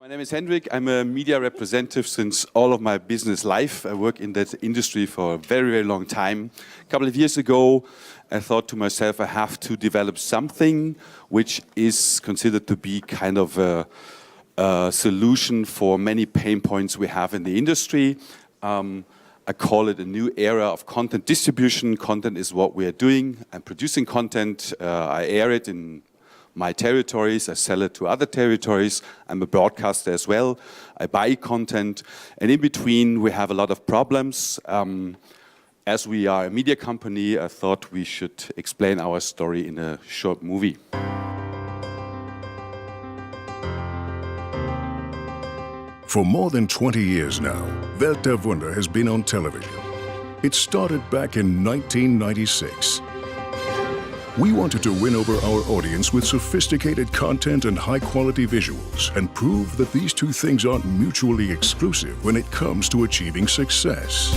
My name is Hendrik. I'm a media representative since all of my business life. I work in that industry for a very, very long time. A couple of years ago, I thought to myself, I have to develop something which is considered to be kind of a solution for many pain points we have in the industry. I call it a new era of content distribution. Content is what we are doing. I'm producing content. I air it in my territories, I sell it to other territories. I'm a broadcaster as well. I buy content, and in between we have a lot of problems. As we are a media company, I thought we should explain our story in a short movie. For more than 20 years now, Welt der Wunder has been on television. It started back in 1996. We wanted to win over our audience with sophisticated content and high-quality visuals and prove that these two things aren't mutually exclusive when it comes to achieving success.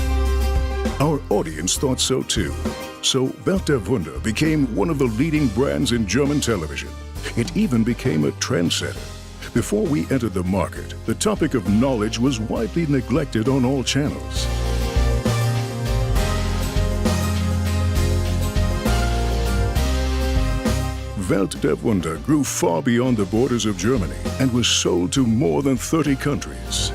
Our audience thought so too. So Welt der Wunder became one of the leading brands in German television. It even became a trendsetter. Before we entered the market, the topic of knowledge was widely neglected on all channels. Welt der Wunder grew far beyond the borders of Germany and was sold to more than 30 countries.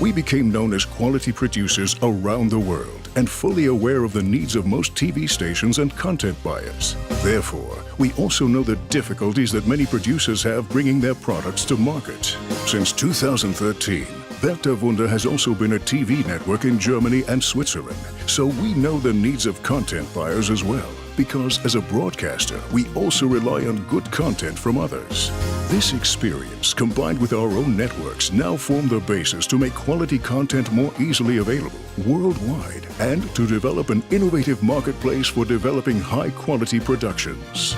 We became known as quality producers around the world and fully aware of the needs of most TV stations and content buyers. Therefore, we also know the difficulties that many producers have bringing their products to market. Since 2013, Welt der Wunder has also been a TV network in Germany and Switzerland, so we know the needs of content buyers as well. Because as a broadcaster, we also rely on good content from others. This experience, combined with our own networks, now form the basis to make quality content more easily available worldwide and to develop an innovative marketplace for developing high-quality productions.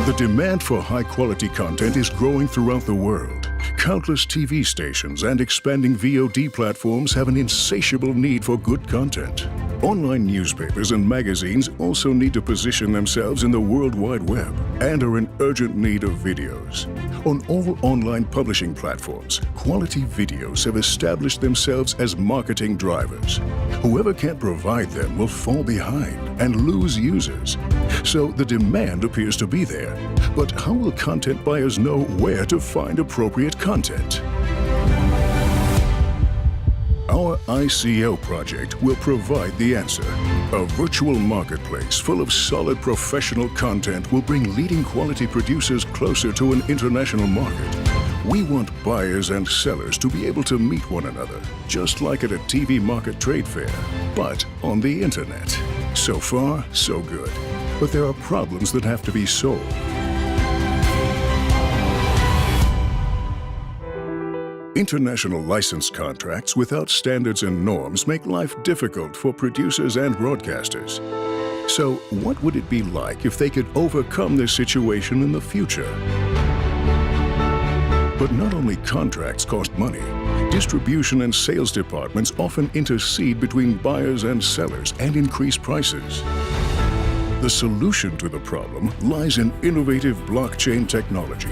The demand for high-quality content is growing throughout the world. Countless TV stations and expanding VOD platforms have an insatiable need for good content. Online newspapers and magazines also need to position themselves in the World Wide Web and are in urgent need of videos. On all online publishing platforms, quality videos have established themselves as marketing drivers. Whoever can't provide them will fall behind and lose users. So the demand appears to be there. But how will content buyers know where to find appropriate content? Our ICO project will provide the answer. A virtual marketplace full of solid professional content will bring leading quality producers closer to an international market. We want buyers and sellers to be able to meet one another, just like at a TV market trade fair, but on the internet. So far, so good. But there are problems that have to be solved. International license contracts without standards and norms make life difficult for producers and broadcasters. So what would it be like if they could overcome this situation in the future? But not only contracts cost money, distribution and sales departments often intercede between buyers and sellers and increase prices. The solution to the problem lies in innovative blockchain technology.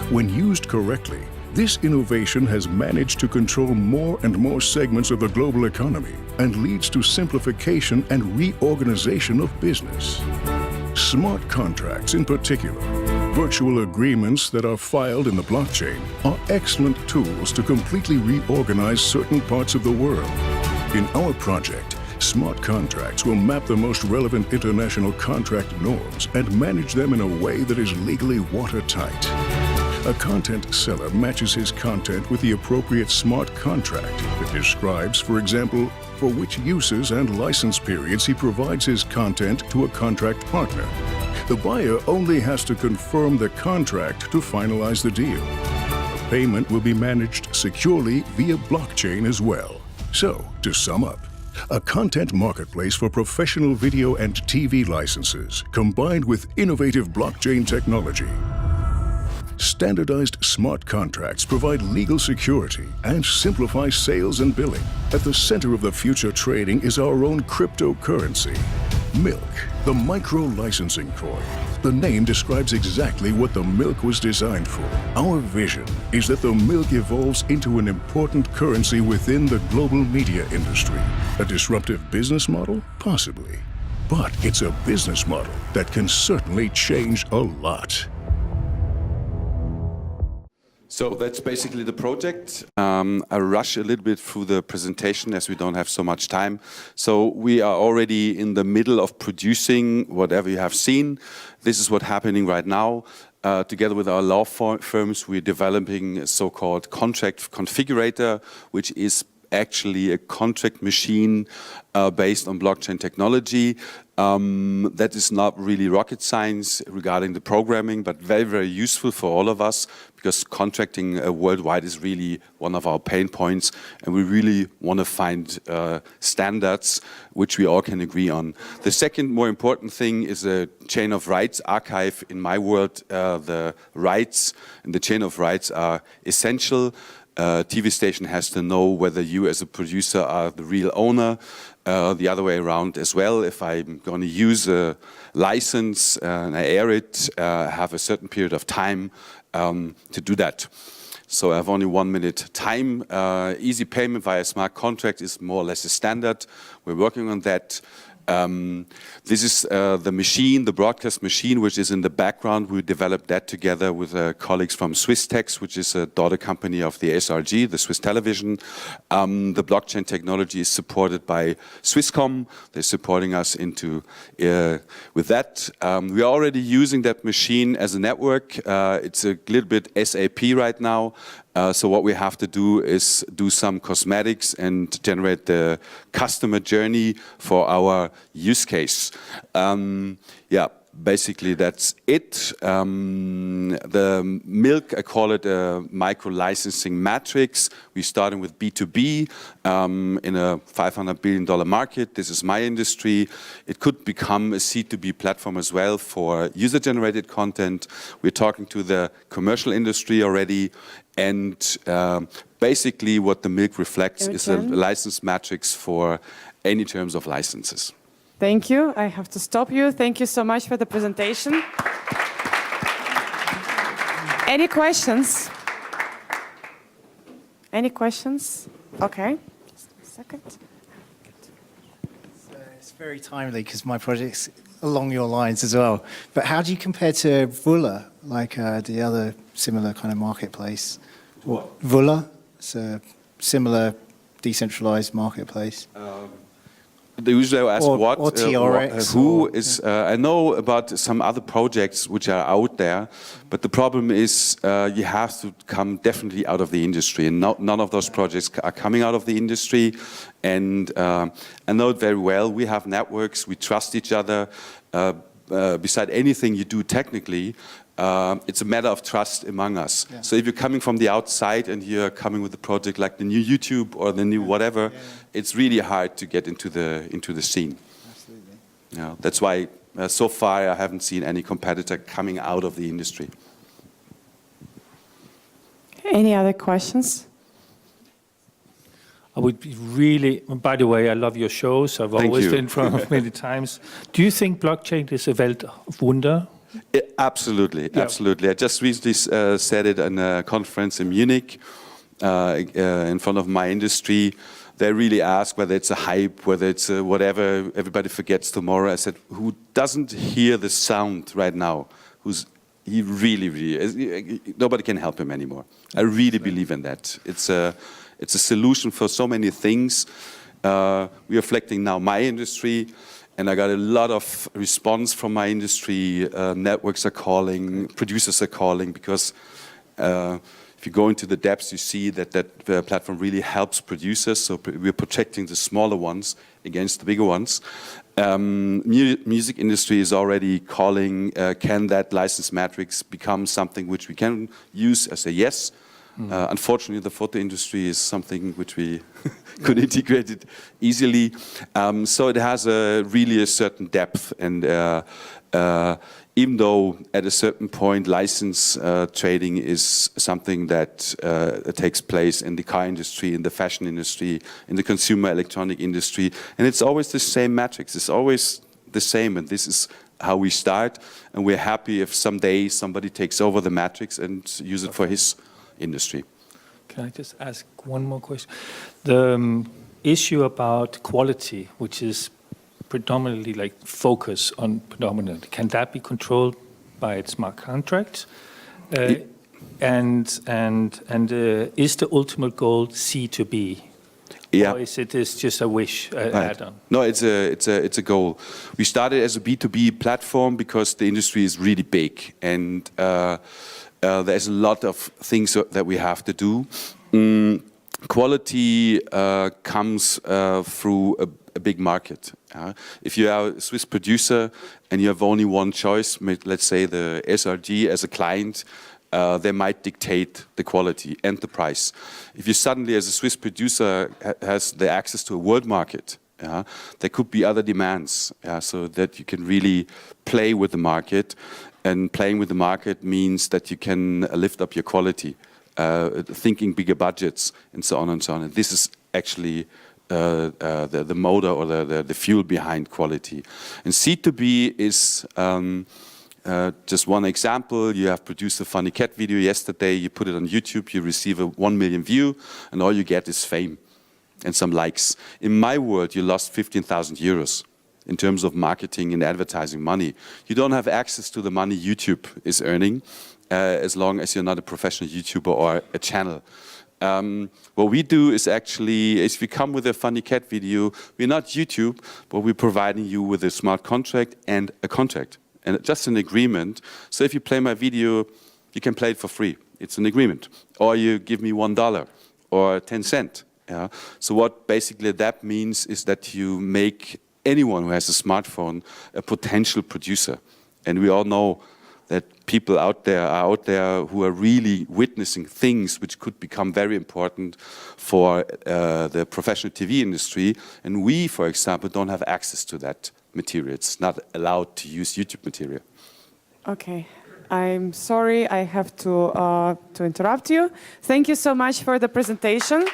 When used correctly, this innovation has managed to control more and more segments of the global economy and leads to simplification and reorganization of business. Smart contracts in particular, virtual agreements that are filed in the blockchain, are excellent tools to completely reorganize certain parts of the world. In our project, smart contracts will map the most relevant international contract norms and manage them in a way that is legally watertight. A content seller matches his content with the appropriate smart contract that describes, for example, for which uses and license periods he provides his content to a contract partner. The buyer only has to confirm the contract to finalize the deal. The payment will be managed securely via blockchain as well. So, to sum up, a content marketplace for professional video and TV licenses combined with innovative blockchain technology. Standardized smart contracts provide legal security and simplify sales and billing. At the center of the future trading is our own cryptocurrency, Milk, the micro-licensing coin. The name describes exactly what the milk was designed for. Our vision is that the milk evolves into an important currency within the global media industry. A disruptive business model? Possibly. But it's a business model that can certainly change a lot. So that's basically the project. I rush a little bit through the presentation as we don't have so much time. So we are already in the middle of producing whatever you have seen. This is what's happening right now. Together with our law firms, we're developing a so-called contract configurator, which is actually a contract machine based on blockchain technology. That is not really rocket science regarding the programming, but very, very useful for all of us, because contracting worldwide is really one of our pain points, and we really want to find standards which we all can agree on. The second more important thing is a chain of rights archive. In my world, the rights and the chain of rights are essential. TV station has to know whether you as a producer are the real owner, the other way around as well. If I'm going to use a license and I air it, have a certain period of time to do that. So I have only 1 minute time. Easy payment via smart contract is more or less a standard. We're working on that. This is the machine, the broadcast machine, which is in the background. We developed that together with colleagues from SwissTex, which is a daughter company of the SRG, the Swiss Television. The blockchain technology is supported by Swisscom. They're supporting us with that. We are already using that machine as a network. It's a little bit SAP right now. So what we have to do is do some cosmetics and generate the customer journey for our use case. Yeah, basically that's it. The milk, I call it a micro-licensing matrix. We're starting with B2B in a $500 billion market. This is my industry. It could become a C2B platform as well for user-generated content. We're talking to the commercial industry already. And basically what the milk reflects is a license matrix for any terms of licenses. Thank you. I have to stop you. Thank you so much for the presentation. Any questions? Any questions? Okay. Just a second. So it's very timely because my project's along your lines as well. But how do you compare to Vula, like the other similar kind of marketplace? What? Vula, it's a similar decentralized marketplace. They usually ask or TRX. Who is? I know about some other projects which are out there, but the problem is you have to come definitely out of the industry, and none of those projects are coming out of the industry. And I know it very well. We have networks. We trust each other. Beside anything you do technically, it's a matter of trust among us. Yeah. So if you're coming from the outside and you're coming with a project like the new YouTube or the new whatever, it's really hard to get into the scene. Absolutely. Yeah, that's why so far I haven't seen any competitor coming out of the industry. Any other questions? I would be really, by the way, I love your shows. I've always been from many times. Do you think blockchain is a Welt der Wunder? Absolutely, absolutely. I just recently said it in a conference in Munich in front of my industry. They really ask whether it's a hype, whether it's whatever, everybody forgets tomorrow. I said, who doesn't hear the sound right now? He really, nobody can help him anymore. I really believe in that. It's a solution for so many things. We're reflecting now my industry, and I got a lot of response from my industry. Networks are calling, producers are calling, because if you go into the depths, you see that platform really helps producers. So we're protecting the smaller ones against the bigger ones. Music industry is already calling, can that license matrix become something which we can use? I say yes. Unfortunately, the photo industry is something which we could integrate it easily. So it has really a certain depth, and even though at a certain point license trading is something that takes place in the car industry, in the fashion industry, in the consumer electronic industry, and it's always the same matrix, it's always the same, and this is how we start, and we're happy if someday somebody takes over the matrix and use it for his industry. Can I just ask one more question? The issue about quality, which is predominantly like focus on predominant, can that be controlled by smart contracts? And is the ultimate goal C2B? Yeah. Or is it just a wish add-on? No, it's a goal. We started as a B2B platform because the industry is really big, and there's a lot of things that we have to do. Quality comes through a big market. If you are a Swiss producer and you have only one choice, let's say the SRG as a client, they might dictate the quality and the price. If you suddenly, as a Swiss producer, has the access to a world market, there could be other demands, so that you can really play with the market. And playing with the market means that you can lift up your quality, thinking bigger budgets, and so on and so on. And this is actually the motor or the fuel behind quality. And C2B is just one example. You have produced a funny cat video yesterday, you put it on YouTube, you receive a 1 million view, and all you get is fame and some likes. In my world, you lost 15,000 euros in terms of marketing and advertising money. You don't have access to the money YouTube is earning as long as you're not a professional YouTuber or a channel. What we do is actually, if we come with a funny cat video, we're not YouTube, but we're providing you with a smart contract and a contract. And just an agreement. So if you play my video, you can play it for free. It's an agreement. Or you give me $1 or 10 cents. Yeah? So what basically that means is that you make anyone who has a smartphone a potential producer. And we all know that people out there who are really witnessing things which could become very important for the professional TV industry. And we, for example, don't have access to that material. It's not allowed to use YouTube material. Okay, I'm sorry, I have to interrupt you. Thank you so much for the presentation.